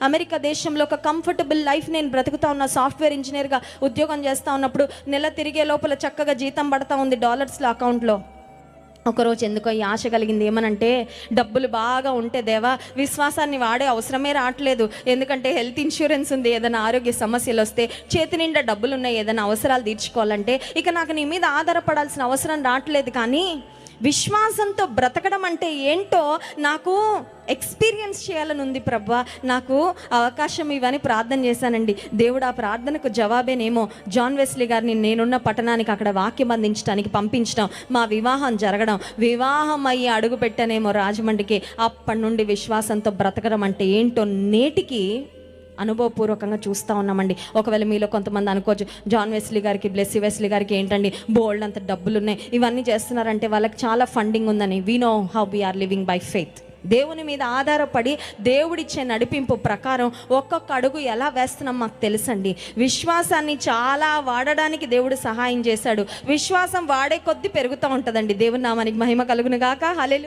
America దేశంలో ఒక comfortable life నేను బ్రతుకుతా ఉన్న సాఫ్ట్వేర్ ఇంజనీర్గా ఉద్యోగం చేస్తూ ఉన్నప్పుడు నెల తిరిగే లోపల చక్కగా జీతం పడతా ఉంది డాలర్స్లో అకౌంట్లో. ఒకరోజు ఎందుకో ఈ ఆశ కలిగింది, ఏమనంటే డబ్బులు బాగా ఉంటే దేవా విశ్వాసాన్ని వాడే అవసరమే రావట్లేదు, ఎందుకంటే హెల్త్ ఇన్సూరెన్స్ ఉంది, ఏదైనా ఆరోగ్య సమస్యలు వస్తే చేతి నిండా డబ్బులు ఉన్నాయి, ఏదైనా అవసరాలు తీర్చుకోవాలంటే ఇక నాకు నీ మీద ఆధారపడాల్సిన అవసరం రావట్లేదు. కానీ విశ్వాసంతో బ్రతకడం అంటే ఏంటో నాకు ఎక్స్పీరియన్స్ చేయాలని ఉంది ప్రభా, నాకు అవకాశం ఇవని ప్రార్థన చేశానండి. దేవుడు ఆ ప్రార్థనకు జవాబేనేమో జాన్ వెస్లీ గారిని నేనున్న పట్టణానికి అక్కడ వాక్యం అందించడానికి పంపించడం, మా వివాహం జరగడం, వివాహం అయ్యి అడుగు పెట్టానేమో రాజమండ్రికి. అప్పటి నుండి విశ్వాసంతో బ్రతకడం అంటే ఏంటో నేటికి అనుభవపూర్వకంగా చూస్తూ ఉన్నామండి. ఒకవేళ మీలో కొంతమంది అనుకోవచ్చు, జాన్ వెస్లీ గారికి, బ్లెస్సీ వెస్లీ గారికి ఏంటండి బోల్డ్ అంత డబ్బులు ఉన్నాయి, ఇవన్నీ చేస్తున్నారంటే వాళ్ళకి చాలా ఫండింగ్ ఉందని. We know how we are living by faith. దేవుని మీద ఆధారపడి దేవుడిచ్చే నడిపింపు ప్రకారం ఒక్కొక్క అడుగు ఎలా వేస్తున్నాం మాకు తెలుసండి. విశ్వాసాన్ని చాలా వాడడానికి దేవుడు సహాయం చేశాడు. విశ్వాసం వాడే కొద్దీ పెరుగుతూ ఉంటుందండి. దేవుని నామానికి మహిమ కలుగును గాక. హల్లెలూయా.